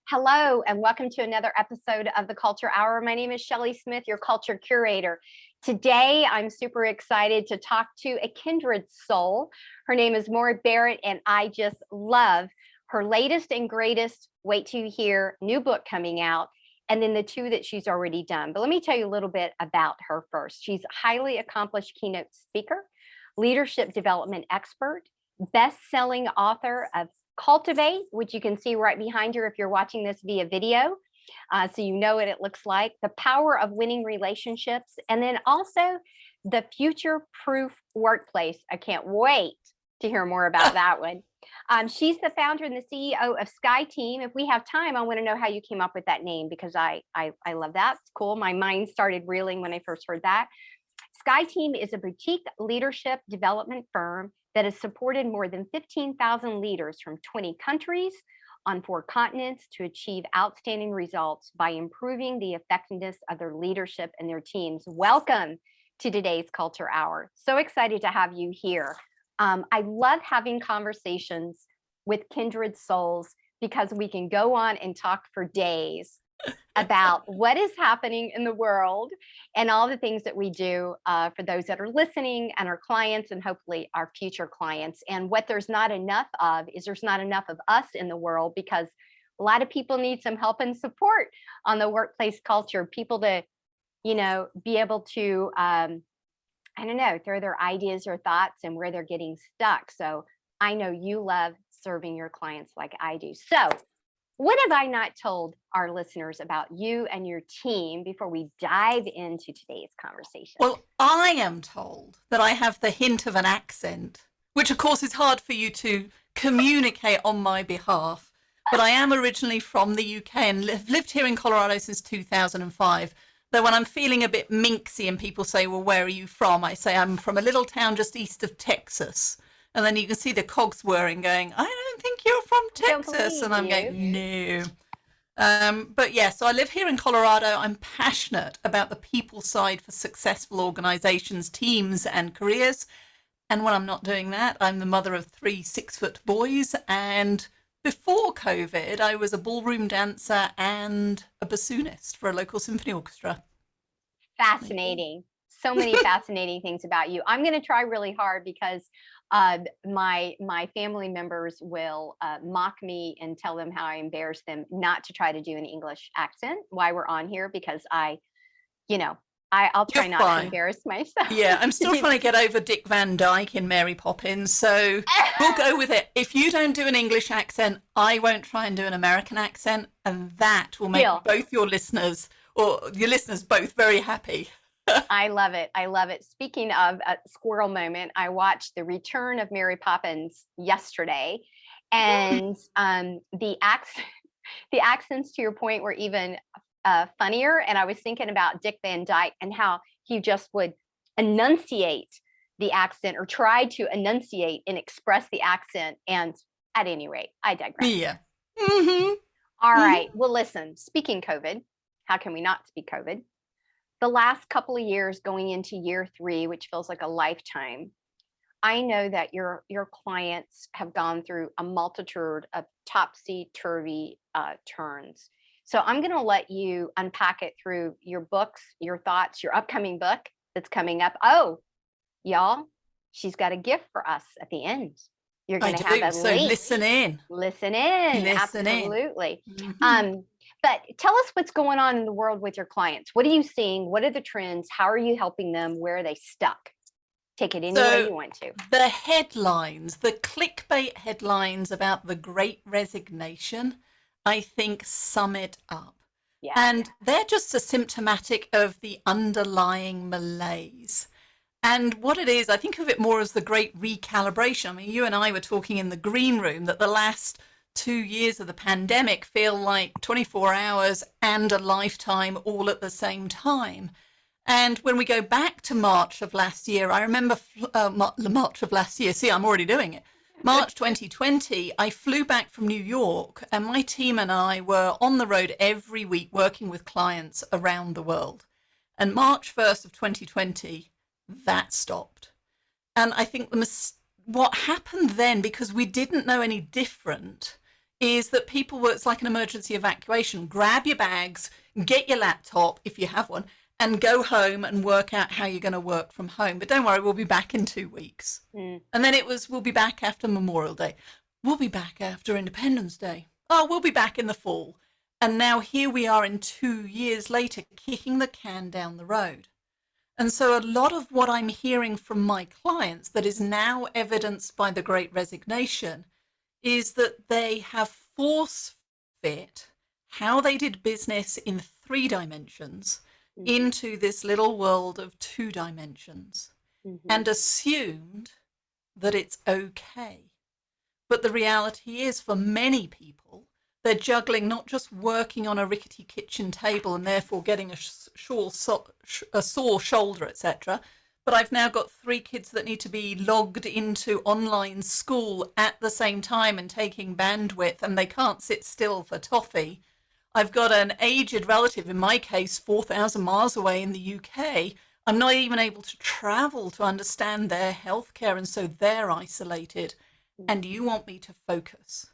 Hello, and welcome to another episode of the Culture Hour. My name is Shelley Smith, your culture curator. Today, I'm super excited to talk to a kindred soul. Her name is Morag Barrett, and I just love her latest and greatest, wait till you hear, new book coming out, and then the two that she's already done. But let me tell you a little bit about her first. She's a highly accomplished keynote speaker, leadership development expert, best-selling author of Cultivate, which you can see right behind her if you're watching this via video, so you know what it looks like, the power of winning relationships, and then also the future-proof workplace. I can't wait to hear more about that one. She's the founder and the CEO of SkyeTeam. If we have time, I want to know how you came up with that name, because I love that. It's cool. My mind started reeling when I first heard that. SkyeTeam is a boutique leadership development firm that has supported more than 15,000 leaders from 20 countries on 4 continents to achieve outstanding results by improving the effectiveness of their leadership and their teams. Welcome to today's Culture Hour. So excited to have you here. I love having conversations with kindred souls because we can go on and talk for days about what is happening in the world and all the things that we do for those that are listening and our clients and hopefully our future clients. And what there's not enough of is there's not enough of us in the world, because a lot of people need some help and support on the workplace culture, people to, be able to, throw their ideas or thoughts and where they're getting stuck. So I know you love serving your clients like I do. So what have I not told our listeners about you and your team before we dive into today's conversation? Well, I am told that I have the hint of an accent, which of course is hard for you to communicate on my behalf. But I am originally from the UK and lived here in Colorado since 2005. Though when I'm feeling a bit minxy and people say, well, where are you from? I say I'm from a little town just east of Texas. And then you can see the cogs whirring going, I don't think you're from Texas. And I'm going, no. But yeah, so I live here in Colorado. I'm passionate about the people side for successful organizations, teams, and careers. And when I'm not doing that, I'm the mother of 3 6-foot boys. And before COVID, I was a ballroom dancer and a bassoonist for a local symphony orchestra. Fascinating. So many fascinating things about you. I'm going to try really hard because my family members will mock me and tell them how I embarrass them not to try to do an English accent while we're on here, because I'll try not to embarrass myself. Yeah, I'm still trying to get over Dick Van Dyke in Mary Poppins, so we'll go with it. If you don't do an English accent, I won't try and do an American accent, and that will make both your listeners, or your listeners both, very happy. I love it. I love it. Speaking of a squirrel moment, I watched The Return of Mary Poppins yesterday, and the accents, to your point, were even funnier. And I was thinking about Dick Van Dyke and how he just would enunciate the accent, or try to enunciate and express the accent. And at any rate, I digress. Yeah. Mm-hmm. All right. Well, listen, speaking COVID, how can we not speak COVID? The last couple of years going into year 3, which feels like a lifetime, I know that your clients have gone through a multitude of topsy-turvy turns. So I'm going to let you unpack it through your books, your thoughts, your upcoming book that's coming up. Oh, y'all, she's got a gift for us at the end. You're going to have a link. Listen in. Listen in. Absolutely. Mm-hmm. But tell us what's going on in the world with your clients. What are you seeing? What are the trends? How are you helping them? Where are they stuck? Take it any way you want to. The headlines, the clickbait headlines about the Great Resignation, I think sum it up. Yeah, and they're just a symptomatic of the underlying malaise. And what it is, I think of it more as the great recalibration. I mean, you and I were talking in the green room that the last 2 years of the pandemic feel like 24 hours and a lifetime all at the same time. And when we go back to March of last year, I remember March of last year. See, I'm already doing it. March 2020, I flew back from New York, and my team and I were on the road every week working with clients around the world. And March 1st of 2020, that stopped. And I think what happened then, because we didn't know any different, is that people were, it's like an emergency evacuation. Grab your bags, get your laptop, if you have one, and go home and work out how you're going to work from home. But don't worry, we'll be back in 2 weeks. And then it was, we'll be back after Memorial Day. We'll be back after Independence Day. Oh, we'll be back in the fall. And now here we are in 2 years later, kicking the can down the road. And so a lot of what I'm hearing from my clients that is now evidenced by the Great Resignation is that they have force fit how they did business in 3 dimensions into this little world of 2 dimensions and assumed that it's okay. But the reality is, for many people, they're juggling not just working on a rickety kitchen table and therefore getting a sore shoulder, etc. But I've now got 3 kids that need to be logged into online school at the same time and taking bandwidth, and they can't sit still for toffee. I've got an aged relative, in my case, 4,000 miles away in the UK. I'm not even able to travel to understand their healthcare, and so they're isolated. And you want me to focus.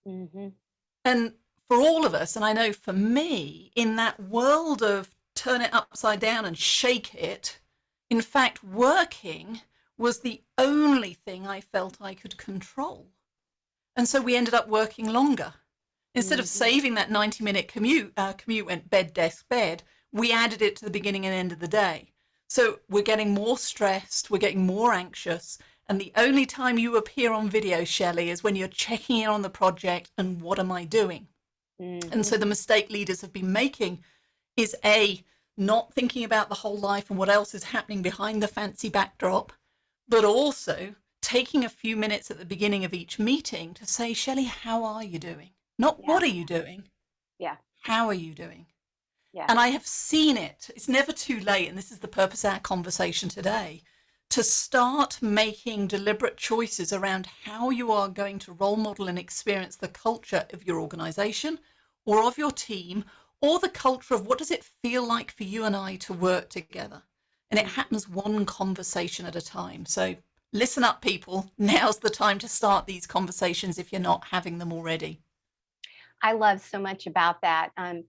And for all of us, and I know for me, in that world of turn it upside down and shake it, in fact, working was the only thing I felt I could control. And so we ended up working longer. Instead of saving that 90-minute commute went bed, desk, bed, we added it to the beginning and end of the day. So we're getting more stressed, we're getting more anxious. And the only time you appear on video, Shelley, is when you're checking in on the project and what am I doing? And so the mistake leaders have been making is A, not thinking about the whole life and what else is happening behind the fancy backdrop, but also taking a few minutes at the beginning of each meeting to say, Shelley, how are you doing? Not what are you doing? How are you doing? And I have seen it. It's never too late. And this is the purpose of our conversation today, to start making deliberate choices around how you are going to role model and experience the culture of your organization or of your team, or the culture of what does it feel like for you and I to work together. And it happens one conversation at a time. So listen up, people. Now's the time to start these conversations if you're not having them already. I love so much about that. I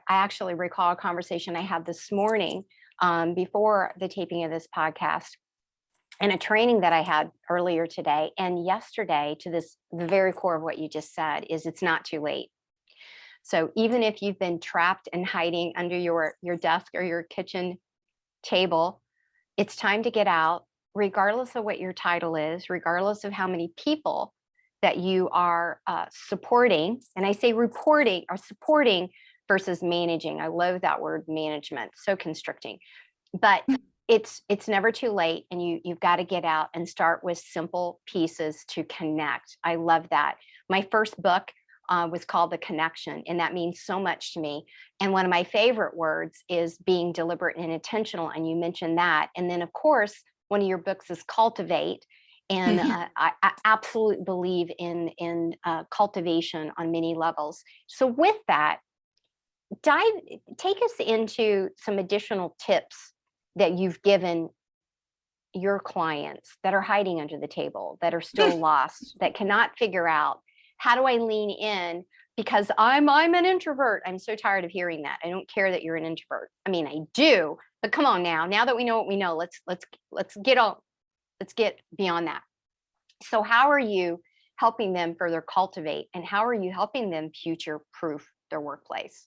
actually recall a conversation I had this morning before the taping of this podcast, and a training that I had earlier today and yesterday, to the very core of what you just said, is it's not too late. So even if you've been trapped and hiding under your desk or your kitchen table, it's time to get out, regardless of what your title is, regardless of how many people that you are supporting. And I say reporting or supporting versus managing. I love that word, management, so constricting. But it's never too late, and you've got to get out and start with simple pieces to connect. I love that. My first book was called The Connection, and that means so much to me. And one of my favorite words is being deliberate and intentional, and you mentioned that. And then, of course, one of your books is Cultivate. And I absolutely believe in cultivation on many levels. So with that, take us into some additional tips that you've given your clients that are hiding under the table, that are still lost, that cannot figure out, how do I lean in? Because I'm an introvert. I'm so tired of hearing that. I don't care that you're an introvert. I mean, I do, but come on now that we know what we know, let's get beyond that. So how are you helping them further cultivate, and how are you helping them future-proof their workplace?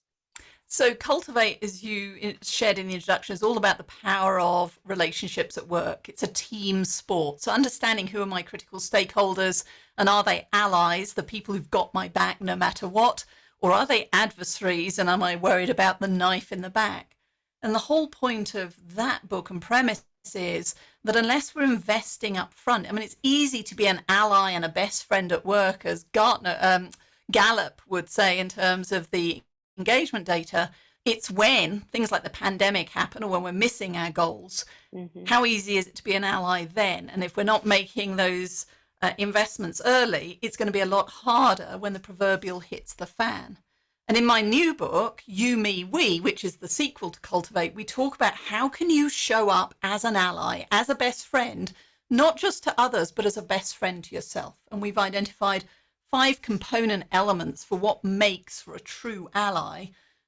So Cultivate, as you shared in the introduction, is all about the power of relationships at work. It's a team sport. So understanding who are my critical stakeholders, and are they allies, the people who've got my back no matter what, or are they adversaries, and am I worried about the knife in the back? And the whole point of that book and premise is that unless we're investing up front, I mean, it's easy to be an ally and a best friend at work, as Gallup would say in terms of the engagement data. It's when things like the pandemic happen, or when we're missing our goals, how easy is it to be an ally then? And if we're not making those investments early, it's going to be a lot harder when the proverbial hits the fan. And in my new book, You, Me, We, which is the sequel to Cultivate, we talk about how can you show up as an ally, as a best friend, not just to others, but as a best friend to yourself. And we've identified 5 component elements for what makes for a true ally,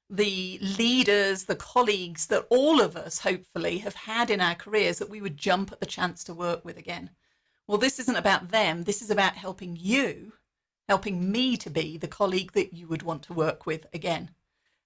the leaders, the colleagues that all of us hopefully have had in our careers that we would jump at the chance to work with again. Well, this isn't about them. This is about helping me to be the colleague that you would want to work with again.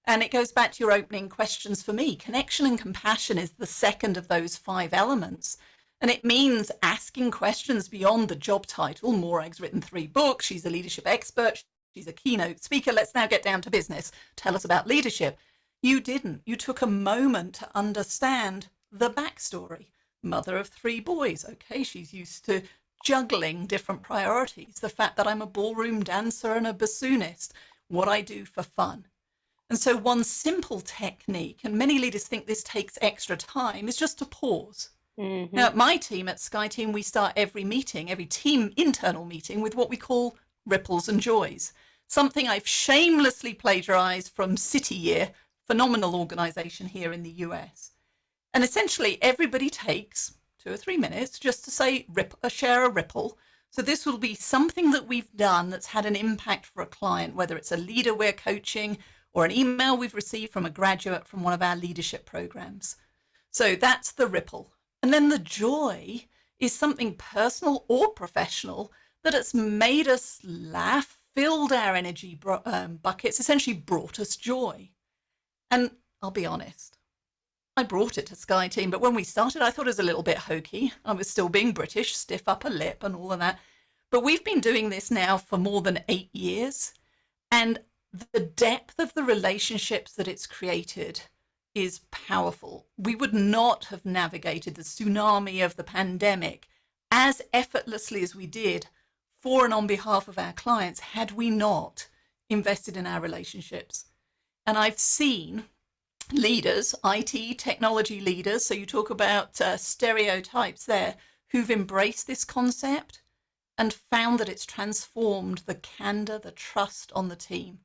And it goes back to your opening questions for me. Connection and compassion is the second of those 5 elements. And it means asking questions beyond the job title. Morag's written 3 books. She's a leadership expert. She's a keynote speaker. Let's now get down to business. Tell us about leadership. You didn't. You took a moment to understand the backstory. Mother of 3 boys. Okay, she's used to juggling different priorities. The fact that I'm a ballroom dancer and a bassoonist. What I do for fun. And so one simple technique, and many leaders think this takes extra time, is just to pause. Mm-hmm. Now, at my team at SkyeTeam, we start every meeting, every team internal meeting, with what we call ripples and joys. Something I've shamelessly plagiarized from City Year, phenomenal organization here in the US. And essentially, everybody takes 2 or 3 minutes just to say, share a ripple. So this will be something that we've done that's had an impact for a client, whether it's a leader we're coaching or an email we've received from a graduate from one of our leadership programs. So that's the ripple. And then the joy is something personal or professional that has made us laugh, filled our energy buckets, essentially brought us joy. And I'll be honest, I brought it to SkyeTeam, but when we started, I thought it was a little bit hokey. I was still being British, stiff upper lip and all of that. But we've been doing this now for more than 8 years. And the depth of the relationships that it's created is powerful. We would not have navigated the tsunami of the pandemic as effortlessly as we did for and on behalf of our clients had we not invested in our relationships. And I've seen leaders, IT, technology leaders, so you talk about stereotypes there, who've embraced this concept and found that it's transformed the candor, the trust on the team.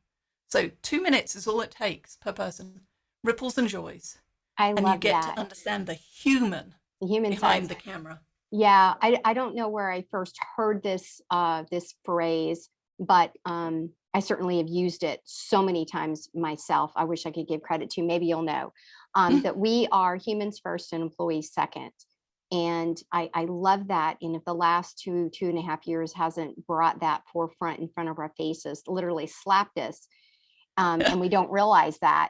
So 2 minutes is all it takes per person. Ripples and joys. And you get to understand the human behind side. The camera. Yeah, I don't know where I first heard this this phrase, but I certainly have used it so many times myself. I wish I could give credit to, maybe you'll know, that we are humans first and employees second. And I love that. And if the last 2.5 years hasn't brought that forefront in front of our faces, literally slapped us, and we don't realize that,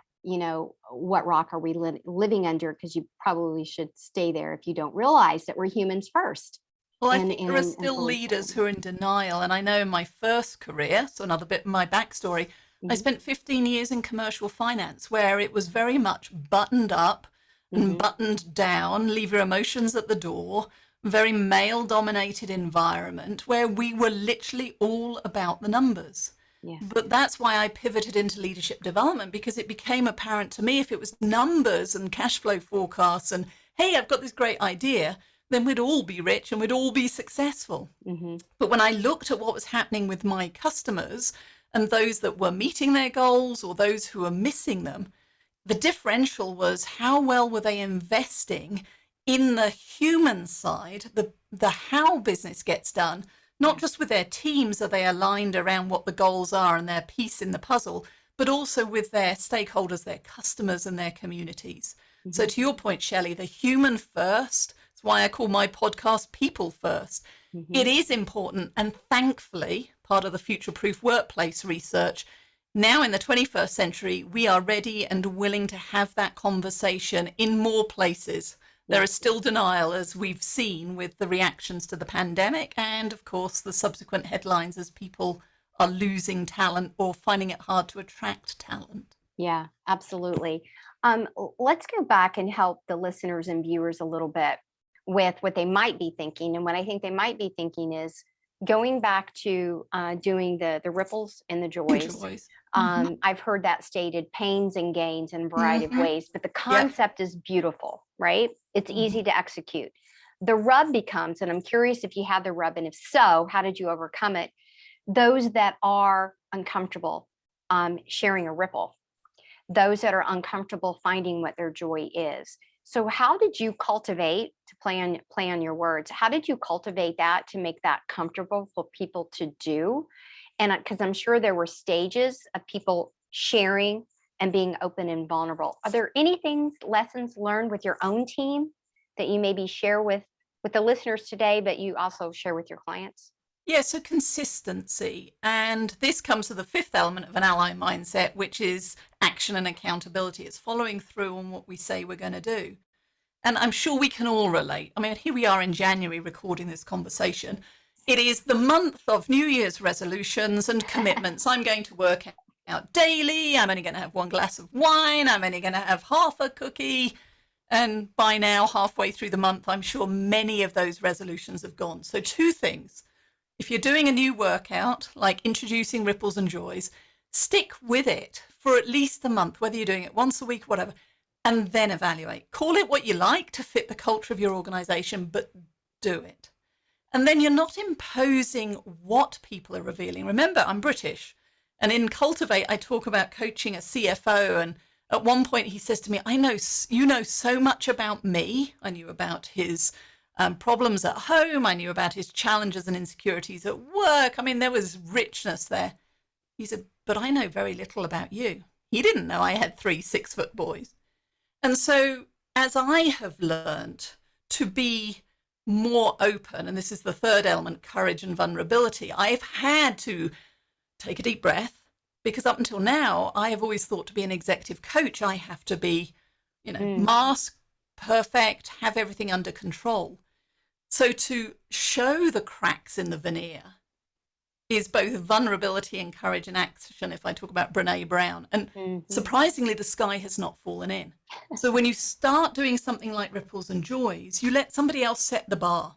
what rock are we living under? Because you probably should stay there if you don't realize that we're humans first. Well, I think there are still leaders who are in denial. And I know in my first career, so another bit of my backstory, I spent 15 years in commercial finance, where it was very much buttoned up and buttoned down, leave your emotions at the door, very male-dominated environment where we were literally all about the numbers. Yeah. But that's why I pivoted into leadership development, because it became apparent to me if it was numbers and cash flow forecasts and, hey, I've got this great idea, then we'd all be rich and we'd all be successful. But when I looked at what was happening with my customers and those that were meeting their goals or those who were missing them, the differential was how well were they investing in the human side, the how business gets done, not just with their teams, are they aligned around what the goals are and their piece in the puzzle, but also with their stakeholders, their customers and their communities. So to your point, Shelley, the human first, that's why I call my podcast People First. It is important. And thankfully, part of the future-proof workplace research, now in the 21st century, we are ready and willing to have that conversation in more places. There is still denial, as we've seen with the reactions to the pandemic and, of course, the subsequent headlines as people are losing talent or finding it hard to attract talent. Yeah, absolutely. Let's go back and help the listeners and viewers a little bit with what they might be thinking. And what I think they might be thinking is going back to doing the ripples and the joys. I've heard that stated, pains and gains in a variety of ways, but the concept is beautiful, right? It's easy to execute. The rub becomes, and I'm curious if you had the rub, and if so, how did you overcome it? Those that are uncomfortable sharing a ripple, those that are uncomfortable finding what their joy is. So how did you cultivate, to play on your words, how did you cultivate that to make that comfortable for people to do? And because I'm sure there were stages of people sharing and being open and vulnerable. Are there any lessons learned with your own team that you maybe share with the listeners today, but you also share with your clients? Yeah, so consistency. And this comes to the fifth element of an ally mindset, which is action and accountability. It's following through on what we say we're going to do. And I'm sure we can all relate. I mean, here we are in January recording this conversation. It is the month of New Year's resolutions and commitments. I'm going to work out daily. I'm only going to have one glass of wine. I'm only going to have half a cookie. And by now, halfway through the month, I'm sure many of those resolutions have gone. So two things. If you're doing a new workout, like introducing ripples and joys, stick with it for at least a month, whether you're doing it once a week, whatever, and then evaluate. Call it what you like to fit the culture of your organization, but do it. And then you're not imposing what people are revealing. Remember, I'm British. And in Cultivate, I talk about coaching a CFO. And at one point he says to me, I know you know so much about me. I knew about his problems at home. I knew about his challenges and insecurities at work. I mean, there was richness there. He said, but I know very little about you. He didn't know I had 3 6-foot boys. And so as I have learned to be more open, and this is the third element, courage and vulnerability, I've had to take a deep breath, because up until now, I have always thought to be an executive coach, I have to be, mask, perfect, have everything under control. So to show the cracks in the veneer is both vulnerability and courage and action, if I talk about Brene Brown. And surprisingly, the sky has not fallen in. So when you start doing something like ripples and joys, you let somebody else set the bar.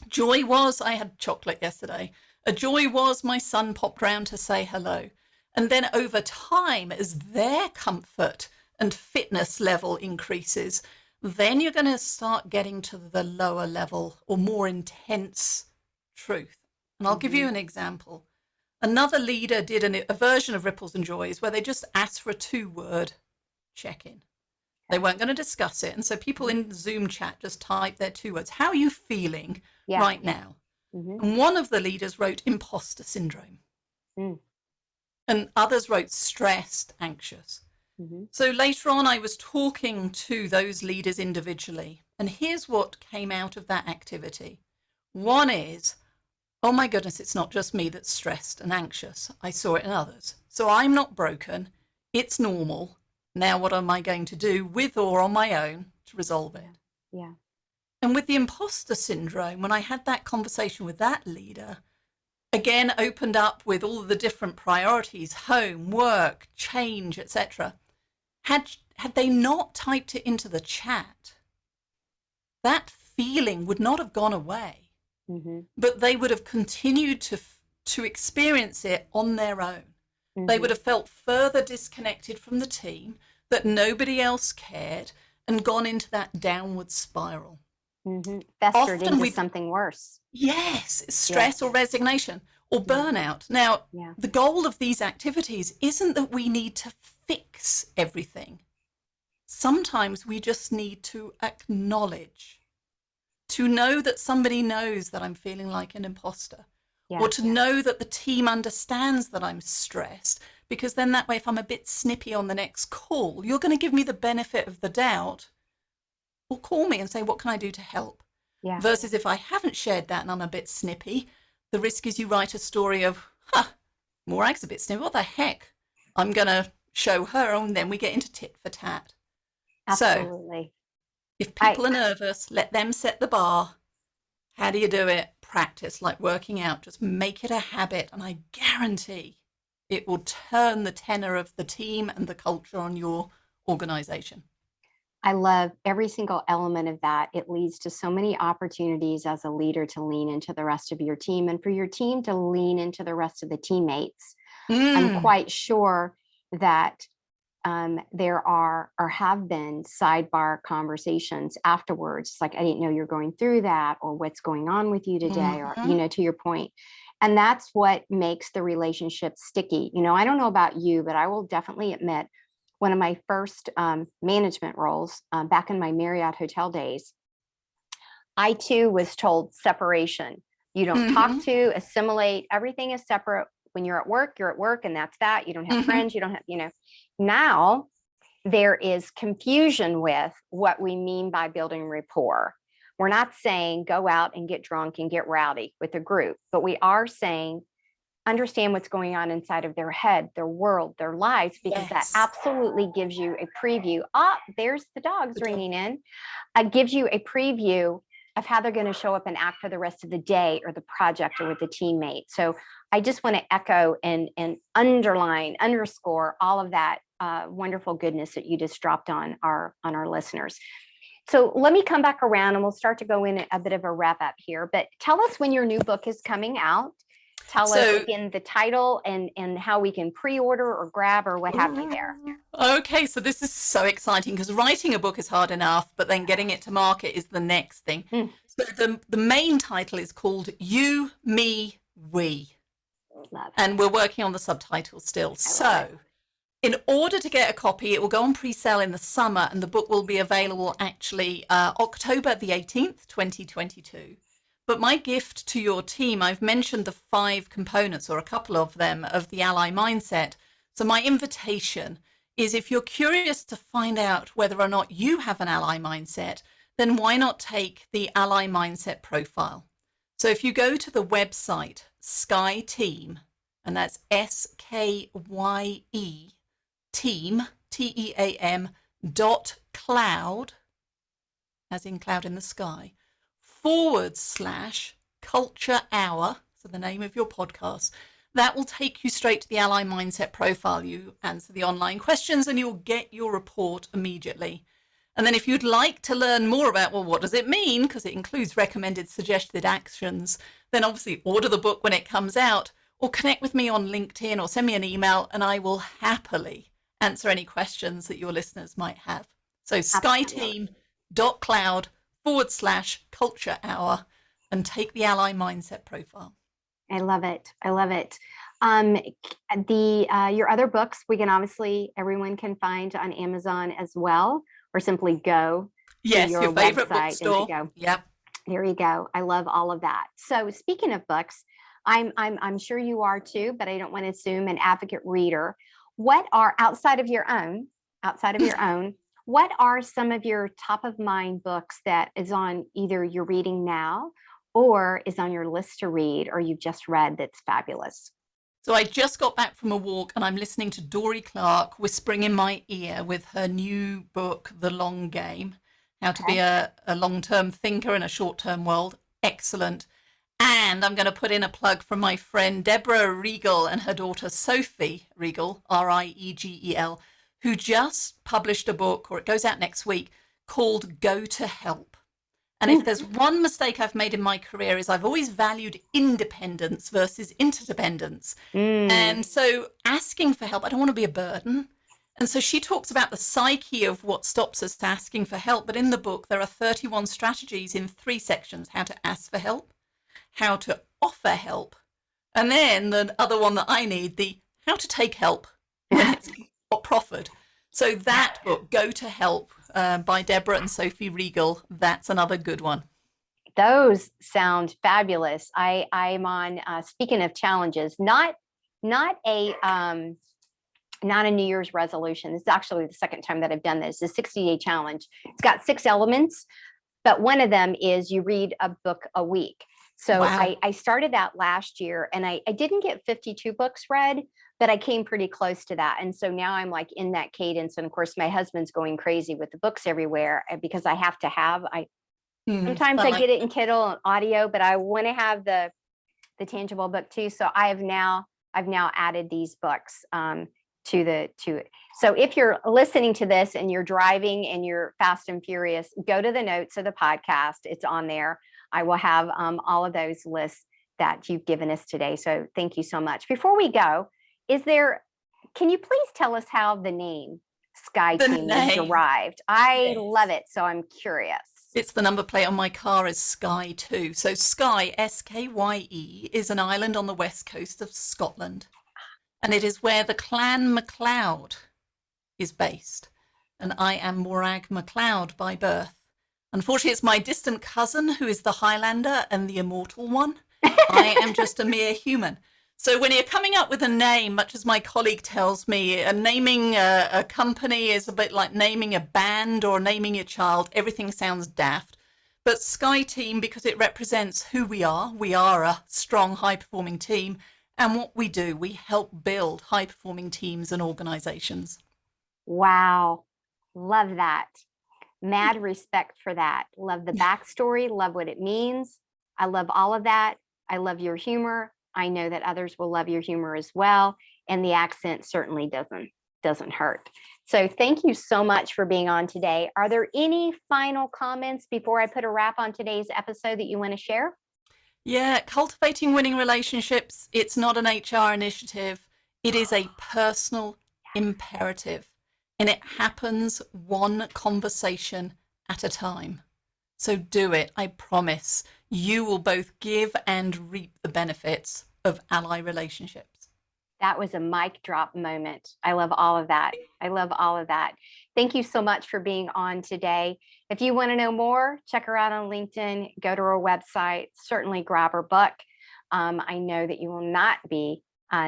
Joy was, I had chocolate yesterday. A joy was my son popped round to say hello. And then over time, as their comfort and fitness level increases, then you're going to start getting to the lower level or more intense truth. And I'll give you an example. Another leader did a version of Ripples and Joys where they just asked for a 2-word check-in. They weren't going to discuss it. And so people in Zoom chat just type their 2 words. How are you feeling right now? And one of the leaders wrote imposter syndrome. And others wrote stressed, anxious. So later on, I was talking to those leaders individually. And here's what came out of that activity. One is, oh my goodness, it's not just me that's stressed and anxious. I saw it in others. So I'm not broken. It's normal. Now what am I going to do with or on my own to resolve it? Yeah. And with the imposter syndrome, when I had that conversation with that leader, again, opened up with all the different priorities, home, work, change, etc. Had they not typed it into the chat, that feeling would not have gone away. But they would have continued to experience it on their own. They would have felt further disconnected from the team, that nobody else cared, and gone into that downward spiral. Festered into something worse. Yes, stress or resignation or burnout. Now, the goal of these activities isn't that we need to fix everything. Sometimes we just need to acknowledge, to know that somebody knows that I'm feeling like an imposter, or to know that the team understands that I'm stressed, because then that way, if I'm a bit snippy on the next call, you're going to give me the benefit of the doubt or call me and say, what can I do to help? Versus if I haven't shared that and I'm a bit snippy, the risk is you write a story of, Morag's a bit snippy, what the heck? I'm going to show her, and then we get into tit for tat. Absolutely. So if people are nervous, let them set the bar. How do you do it? Practice, like working out. Just make it a habit, and I guarantee it will turn the tenor of the team and the culture on your organization. I love every single element of that. It leads to so many opportunities as a leader to lean into the rest of your team, and for your team to lean into the rest of the teammates. I'm quite sure that there are or have been sidebar conversations afterwards, like, I didn't know you're going through that, or what's going on with you today, or, to your point. And that's what makes the relationship sticky. I don't know about you, but I will definitely admit, one of my first management roles back in my Marriott hotel days, I too was told separation. You don't talk to, assimilate, everything is separate. When you're at work, and that's that. You don't have friends, you don't have, now there is confusion with what we mean by building rapport. We're not saying go out and get drunk and get rowdy with a group, but we are saying understand what's going on inside of their head, their world, their lives, because that absolutely gives you a preview. There's the dogs ringing in. It gives you a preview of how they're going to show up and act for the rest of the day or the project or with the teammate. So I just want to echo and underline, underscore all of that wonderful goodness that you just dropped on our listeners. So let me come back around and we'll start to go in a bit of a wrap up here, but tell us when your new book is coming out. Tell us again the title and how we can pre-order or grab or what have you there. Okay, so this is so exciting because writing a book is hard enough, but then getting it to market is the next thing. So the main title is called You, Me, We. And we're working on the subtitles still. So in order to get a copy, it will go on pre-sale in the summer and the book will be available actually October the 18th, 2022. But my gift to your team, I've mentioned the 5 components or a couple of them of the ally mindset. So my invitation is if you're curious to find out whether or not you have an ally mindset, then why not take the ally mindset profile? So if you go to the website Skyteam, and that's SKYE team, TEAM.cloud, as in cloud in the sky, /culture hour, so the name of your podcast, that will take you straight to the ally mindset profile. You answer the online questions and you'll get your report immediately. And then if you'd like to learn more about, well, what does it mean? Because it includes recommended suggested actions, then obviously order the book when it comes out or connect with me on LinkedIn or send me an email and I will happily answer any questions that your listeners might have. So skyteam.cloud /culture hour and take the ally mindset profile. I love it. I love it. Your other books, everyone can find on Amazon as well, or simply go to your favorite bookstore. Yep. There you go. I love all of that. So speaking of books, I'm sure you are too, but I don't want to assume an advocate reader. What are outside of your own, what are some of your top of mind books that is on either you're reading now or is on your list to read or you've just read that's fabulous? So I just got back from a walk and I'm listening to Dory Clark whispering in my ear with her new book, The Long Game, How to Be a Long-Term Thinker in a Short-Term World. Excellent. And I'm going to put in a plug from my friend Deborah Riegel and her daughter Sophie Riegel, Riegel, who just published a book, or it goes out next week, called Go to Help. And if there's one mistake I've made in my career is I've always valued independence versus interdependence. And so asking for help, I don't want to be a burden. And so she talks about the psyche of what stops us asking for help. But in the book, there are 31 strategies in 3 sections: how to ask for help, how to offer help, and then the other one that I need, the how to take help when it's not proffered. So that book, Go to Help, by Deborah and Sophie Riegel, that's another good one. Those sound fabulous. I'm on, speaking of challenges, not a New Year's resolution. This is actually the second time that I've done this, the 60-day challenge. It's got 6 elements, but one of them is you read a book a week. So wow. I started that last year and I didn't get 52 books read, but I came pretty close to that. And so now I'm like in that cadence. And of course, my husband's going crazy with the books everywhere because I have to have, sometimes I get it in Kindle and audio, but I want to have the tangible book too. So I've now added these books to it. So if you're listening to this and you're driving and you're fast and furious, go to the notes of the podcast. It's on there. I will have all of those lists that you've given us today. So thank you so much. Before we go, can you please tell us how the name SkyeTeam was derived? I love it. So I'm curious. It's the number plate on my car is Skye 2. So Skye, SKYE, is an island on the west coast of Scotland. And it is where the Clan MacLeod is based. And I am Morag MacLeod by birth. Unfortunately, it's my distant cousin who is the Highlander and the immortal one. I am just a mere human. So when you're coming up with a name, much as my colleague tells me, naming a company is a bit like naming a band or naming your child. Everything sounds daft. But SkyeTeam, because it represents who we are a strong, high-performing team. And what we do, we help build high-performing teams and organizations. Wow. Love that. Mad respect for that. Love the backstory. Love what it means. I love all of that. I love your humor. I know that others will love your humor as well. And the accent certainly doesn't hurt. So thank you so much for being on today. Are there any final comments before I put a wrap on today's episode that you want to share? Yeah, cultivating winning relationships, it's not an HR initiative. It is a personal imperative. And it happens one conversation at a time. So do it. I promise you will both give and reap the benefits of ally relationships. That was a mic drop moment. I love all of that. I love all of that. Thank you so much for being on today. If you want to know more, check her out on LinkedIn, go to her website, certainly grab her book. I know that you will not be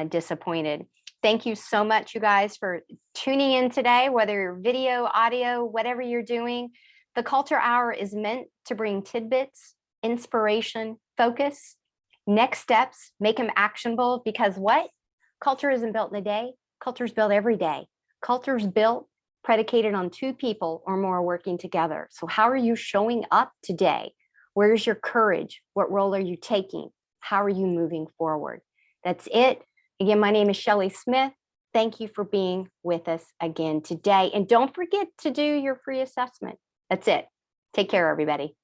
disappointed. Thank you so much, you guys, for tuning in today, whether you're video, audio, whatever you're doing. The Culture Hour is meant to bring tidbits, inspiration, focus, next steps, make them actionable, because what? Culture isn't built in a day. Culture is built every day. Culture is built predicated on two people or more working together. So how are you showing up today? Where's your courage? What role are you taking? How are you moving forward? That's it. Again, my name is Shelley Smith. Thank you for being with us again today. And don't forget to do your free assessment. That's it. Take care, everybody.